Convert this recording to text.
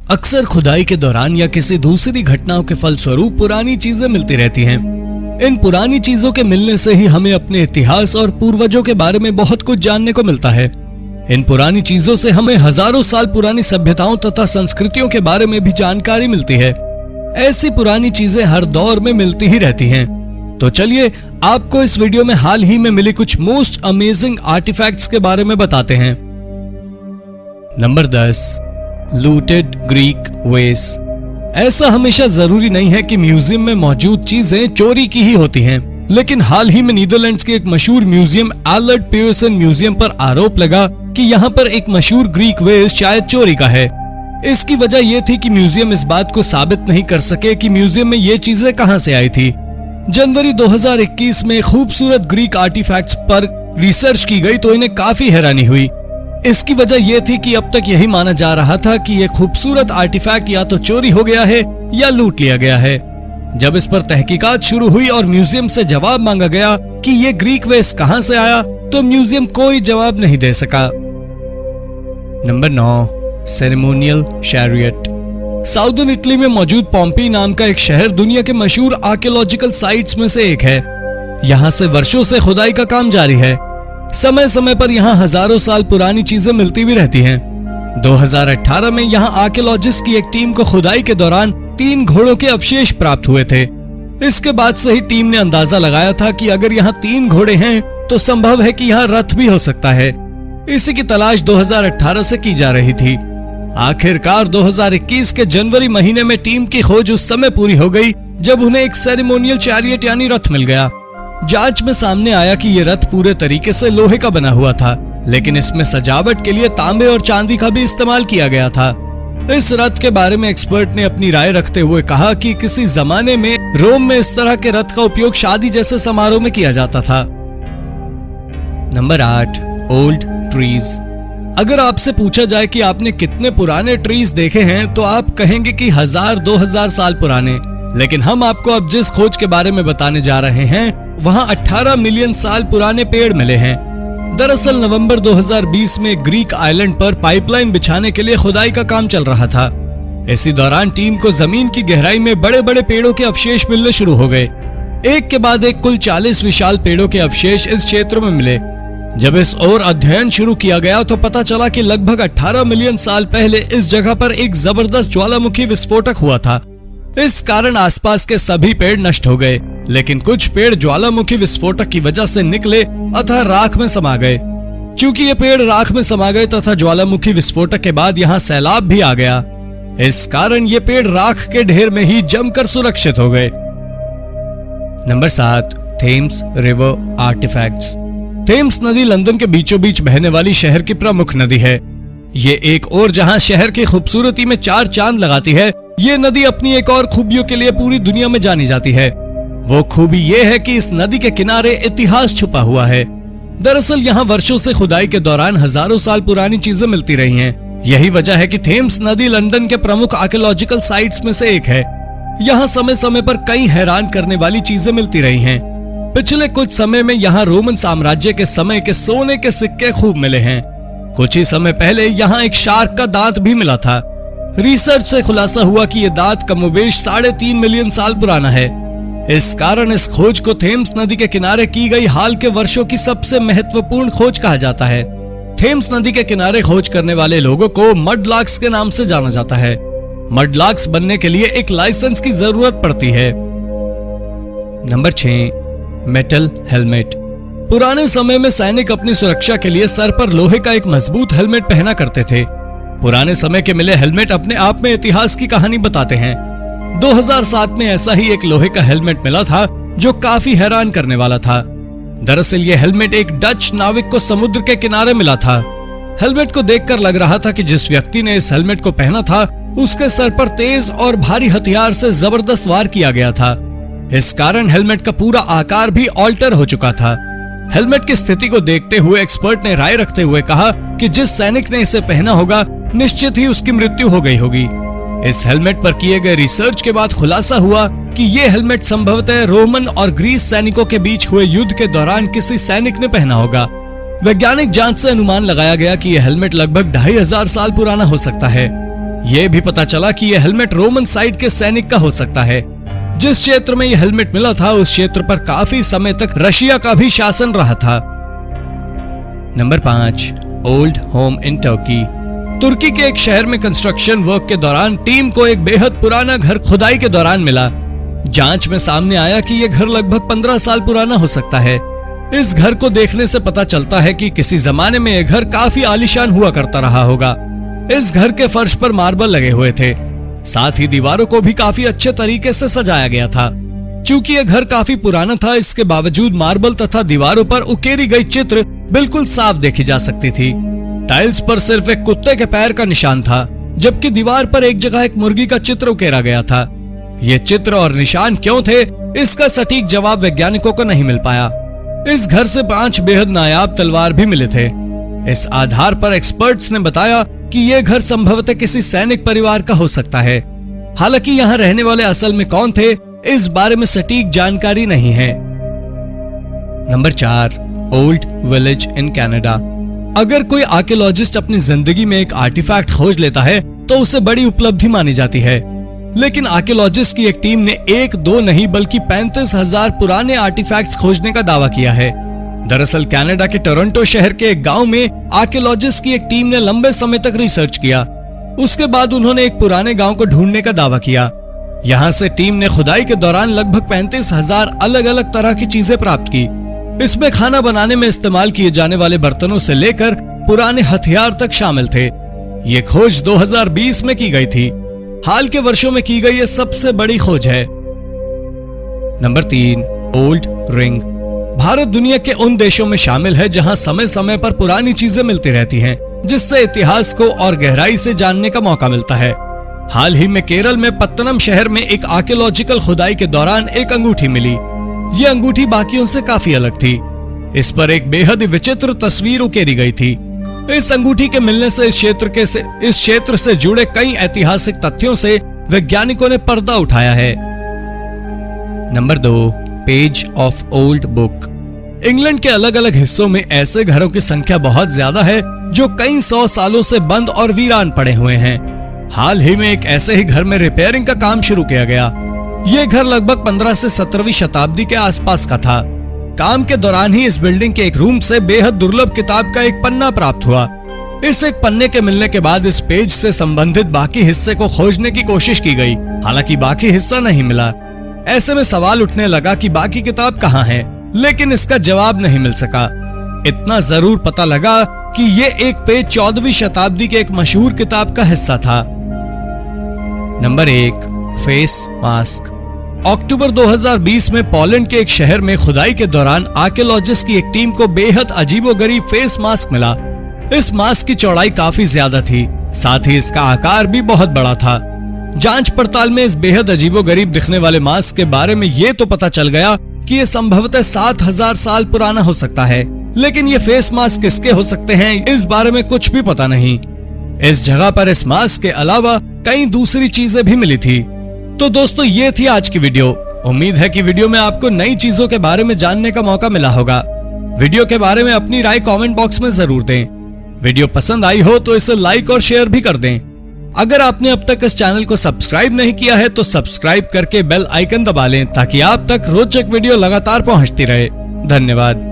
अक्सर खुदाई के दौरान या किसी दूसरी घटनाओं के फलस्वरूप पुरानी चीजें मिलती रहती हैं। इन पुरानी चीजों के मिलने से ही हमें अपने इतिहास और पूर्वजों के बारे में बहुत कुछ जानने को मिलता है। इन पुरानी चीजों से हमें हजारों साल पुरानी सभ्यताओं तथा संस्कृतियों के बारे में भी जानकारी मिलती है। ऐसी पुरानी चीजें हर दौर में मिलती ही रहती हैं। तो चलिए आपको इस वीडियो में हाल ही में मिली कुछ मोस्ट अमेजिंग आर्टिफैक्ट्स के बारे में बताते हैं। नंबर 10, लूटेड ग्रीक वेस। ऐसा हमेशा जरूरी नहीं है कि म्यूजियम में मौजूद चीजें चोरी की ही होती हैं, लेकिन हाल ही में नीदरलैंड्स के एक मशहूर म्यूजियम एलर्ट पियर्सन म्यूजियम पर आरोप लगा कि यहाँ पर एक मशहूर ग्रीक वेस शायद चोरी का है। इसकी वजह यह थी कि म्यूजियम इस बात को साबित नहीं कर सके कि म्यूजियम में ये चीजें कहां से आई थी। जनवरी 2021 में खूबसूरत ग्रीक आर्टिफैक्ट्स पर रिसर्च की गई तो इन्हें काफी हैरानी हुई। इसकी वजह यह थी कि अब तक यही माना जा रहा था कि यह खूबसूरत आर्टिफैक्ट या तो चोरी हो गया है या लूट लिया गया है। जब इस पर तहकीकात शुरू हुई और म्यूजियम से जवाब मांगा गया कि यह ग्रीक वेस कहां से आया, तो म्यूजियम कोई जवाब नहीं दे सका। Number 9, ceremonial chariot. Southern Italy में मौजूद पोम्पी नाम का एक शहर दुनिया के मशहूर आर्कियोलॉजिकल साइट्स में से एक है। यहाँ से वर्षों से खुदाई का काम जारी है। समय समय पर यहाँ हजारों साल पुरानी चीजें मिलती भी रहती हैं। 2018 में यहाँ आर्कियोलॉजिस्ट की एक टीम को खुदाई के दौरान 3 घोड़ों के अवशेष प्राप्त हुए थे। इसके बाद से ही टीम ने अंदाजा लगाया था कि अगर यहाँ 3 घोड़े हैं तो संभव है कि यहाँ रथ भी हो सकता है। इसी की तलाश 2018 से की जा रही थी। आखिरकार 2021 के जनवरी महीने में टीम की खोज उस समय पूरी हो गई जब उन्हें एक सेरेमोनियल चैरियट यानी रथ मिल गया। जांच में सामने आया कि ये रथ पूरे तरीके से लोहे का बना हुआ था, लेकिन इसमें सजावट के लिए तांबे और चांदी का भी इस्तेमाल किया गया था। इस रथ के बारे में एक्सपर्ट ने अपनी राय रखते हुए कहा कि किसी जमाने में रोम में इस तरह के रथ का उपयोग शादी जैसे समारोह में किया जाता था। Number 8, old trees. अगर आपसे पूछा जाए कि आपने कितने पुराने ट्रीज देखे हैं तो आप कहेंगे कि 1000-2000 साल पुराने, लेकिन हम आपको अब जिस खोज के बारे में बताने जा रहे हैं वहां 18 मिलियन साल पुराने पेड़ मिले हैं। दरअसल नवंबर 2020 में ग्रीक आइलैंड पर पाइपलाइन बिछाने के लिए खुदाई का काम चल रहा था। इसी दौरान टीम को जमीन की गहराई में बड़े बड़े पेड़ों के अवशेष मिलने शुरू हो गए। एक के बाद एक कुल 40 विशाल पेड़ों के अवशेष इस क्षेत्र में मिले। जब इस और अध्ययन शुरू किया गया तो पता चला कि लगभग 18 मिलियन साल पहले इस जगह पर एक जबरदस्त ज्वालामुखी विस्फोटक हुआ था। इस कारण आसपास के सभी पेड़ नष्ट हो गए, लेकिन कुछ पेड़ ज्वालामुखी विस्फोटक की वजह से निकले अतः राख में समा गए। चूंकि ये पेड़ राख में समा गए तथा ज्वालामुखी विस्फोटक के बाद यहाँ सैलाब भी आ गया, इस कारण ये पेड़ राख के ढेर में ही जमकर सुरक्षित हो गए। Number 7, Thames river artefacts. Thames नदी लंदन के बीचों बीच बहने वाली शहर की प्रमुख नदी है। ये एक और जहां शहर की खूबसूरती में 4 चांद लगाती है, ये नदी अपनी एक और खूबियों के लिए पूरी दुनिया में जानी जाती है। वो खूबी ये है कि इस नदी के किनारे इतिहास छुपा हुआ है। दरअसल यहाँ वर्षों से खुदाई के दौरान हजारों साल पुरानी चीजें मिलती रही हैं। यही वजह है कि थेम्स नदी लंदन के प्रमुख आर्कियोलॉजिकल साइट्स में से एक है। यहाँ समय समय पर कई हैरान करने वाली चीजें मिलती रही हैं। पिछले कुछ समय में यहाँ रोमन साम्राज्य के समय के सोने के सिक्के खूब मिले हैं। कुछ ही समय पहले यहाँ एक शार्क का दांत भी मिला था। रिसर्च से खुलासा हुआ कि ये दांत कमोबेश 3.5 मिलियन साल पुराना है। इस कारण इस खोज को थेम्स नदी के किनारे की गई हाल के वर्षों की सबसे महत्वपूर्ण खोज कहा जाता है। थेम्स नदी के किनारे खोज करने वाले लोगों को मडलार्क्स के नाम से जाना जाता है। मडलार्क्स बनने के लिए एक लाइसेंस की जरूरत पड़ती है। Number 6, metal helmet. पुराने समय में सैनिक अपनी सुरक्षा के लिए सर पर लोहे का एक मजबूत हेलमेट पहना करते थे। पुराने समय के मिले हेलमेट अपने आप में इतिहास की कहानी बताते हैं। 2007 में ऐसा ही एक लोहे का हेलमेट मिला था जो काफी हैरान करने वाला था। दरअसल ये हेलमेट एक डच नाविक को समुद्र के किनारे मिला था। हेलमेट को देखकर लग रहा था कि जिस व्यक्ति ने इस हेलमेट को पहना था उसके सर पर तेज और भारी हथियार से जबरदस्त वार किया गया था। इस कारण हेलमेट का पूरा आकार भी ऑल्टर हो चुका था। हेलमेट की स्थिति को देखते हुए एक्सपर्ट ने राय रखते हुए कहा कि जिस सैनिक ने इसे पहना होगा निश्चित ही उसकी मृत्यु हो गई होगी। इस हेलमेट पर किए गए रिसर्च के बाद खुलासा हुआ कि ये हेलमेट संभवतः रोमन और ग्रीस सैनिकों के बीच हुए युद्ध के दौरान किसी सैनिक ने पहना होगा। वैज्ञानिक जांच से अनुमान लगाया गया कि यह हेलमेट लगभग 2500 साल पुराना हो सकता है। ये भी पता चला कि यह हेलमेट रोमन साइड के सैनिक का हो सकता है। जिस क्षेत्र में यह हेलमेट मिला था उस क्षेत्र पर काफी समय तक रशिया का भी शासन रहा था। Number 5, old home in Turkey. तुर्की के एक शहर में कंस्ट्रक्शन वर्क के दौरान टीम को एक बेहद पुराना घर खुदाई के दौरान मिला। जांच में सामने आया कि यह घर लगभग 15 साल पुराना हो सकता है। इस घर को देखने से पता चलता है कि किसी जमाने में यह घर काफी आलीशान हुआ करता रहा होगा। इस घर के फर्श पर मार्बल लगे हुए थे, साथ ही दीवारों को भी काफी अच्छे तरीके से सजाया गया था। चूंकि यह घर काफी पुराना था, इसके बावजूद मार्बल तथा दीवारों पर उकेरी गई चित्र बिल्कुल साफ देखी जा सकती थी। टाइल्स पर सिर्फ एक कुत्ते के पैर का निशान था, जबकि दीवार पर एक जगह एक मुर्गी का चित्र उकेरा गया था। ये चित्र और निशान क्यों थे, इसका सटीक जवाब वैज्ञानिकों को नहीं मिल पाया। इस घर से 5 बेहद नायाब तलवार भी मिले थे। इस आधार पर एक्सपर्ट्स ने बताया कि यह घर संभवतः किसी सैनिक परिवार का हो सकता है। हालांकि यहाँ रहने वाले असल में कौन थे, इस बारे में सटीक जानकारी नहीं है। Number 4, old village in Canada. अगर कोई आर्कियोलॉजिस्ट अपनी जिंदगी में एक आर्टिफैक्ट खोज लेता है तो उसे बड़ी उपलब्धि मानी जाती है, लेकिन आर्कियोलॉजिस्ट की एक टीम ने 1-2 नहीं बल्कि 35,000 पुराने आर्टिफैक्ट्स खोजने का दावा किया है। दरअसल कनाडा के टोरंटो शहर के एक गांव में आर्कियोलॉजिस्ट की एक टीम ने लंबे समय तक रिसर्च किया। उसके बाद उन्होंने एक पुराने गांव को ढूंढने का दावा किया। यहाँ से टीम ने खुदाई के दौरान लगभग 35,000 अलग अलग तरह की चीजें प्राप्त की। इसमें खाना बनाने में इस्तेमाल किए जाने वाले बर्तनों से लेकर पुराने हथियार तक शामिल थे। ये खोज 2020 में की गई थी। हाल के वर्षों में की गई ये सबसे बड़ी खोज है। Number 3, old ring. भारत दुनिया के उन देशों में शामिल है जहां समय समय पर पुरानी चीजें मिलती रहती हैं, जिससे इतिहास को और गहराई से जानने का मौका मिलता है। हाल ही में केरल में पत्तनम शहर में एक आर्कियोलॉजिकल खुदाई के दौरान एक अंगूठी मिली। ये अंगूठी बाकियों से काफी अलग थी। इस पर एक बेहद विचित्र तस्वीर उकेरी गई थी। इस अंगूठी के मिलने से इस क्षेत्र से जुड़े कई ऐतिहासिक तथ्यों से वैज्ञानिकों ने पर्दा उठाया है। Number 2, page of old book. England के अलग अलग हिस्सों में ऐसे घरों की संख्या बहुत ज्यादा है जो कई 100 सालों से बंद और वीरान पड़े हुए हैं। हाल ही में एक ऐसे ही घर में रिपेयरिंग का काम शुरू किया गया। ये घर लगभग 15 से 17वीं शताब्दी के आसपास का था। काम के दौरान ही इस बिल्डिंग के एक रूम से बेहद दुर्लभ किताब का एक पन्ना प्राप्त हुआ। इस एक पन्ने के मिलने के बाद इस पेज से संबंधित बाकी हिस्से को खोजने की कोशिश की गई, हालांकि बाकी हिस्सा नहीं मिला। ऐसे में सवाल उठने लगा कि बाकी किताब कहाँ है, लेकिन इसका जवाब नहीं मिल सका। इतना जरूर पता लगा कि ये एक पेज 14वीं शताब्दी के एक मशहूर किताब का हिस्सा था। Number 1, face mask. अक्टूबर 2020 में पोलैंड के एक शहर में खुदाई के दौरान आर्कियोलॉजिस्ट की एक टीम को बेहद अजीबोगरीब फेस मास्क मिला। इस मास्क की चौड़ाई काफी ज्यादा थी, साथ ही इसका आकार भी बहुत बड़ा था। जांच पड़ताल में इस बेहद अजीबोगरीब दिखने वाले मास्क के बारे में ये तो पता चल गया कि ये संभवतः 7000 साल पुराना हो सकता है, लेकिन ये फेस मास्क किसके हो सकते हैं, इस बारे में कुछ भी पता नहीं। इस जगह पर इस मास्क के अलावा कई दूसरी चीजें भी मिली थी। तो दोस्तों, ये थी आज की वीडियो। उम्मीद है कि वीडियो में आपको नई चीजों के बारे में जानने का मौका मिला होगा। वीडियो के बारे में अपनी राय कमेंट बॉक्स में जरूर दें। वीडियो पसंद आई हो तो इसे लाइक और शेयर भी कर दें। अगर आपने अब तक इस चैनल को सब्सक्राइब नहीं किया है तो सब्सक्राइब करके बेल आइकन दबा लें ताकि आप तक रोचक वीडियो लगातार पहुंचती रहे। धन्यवाद।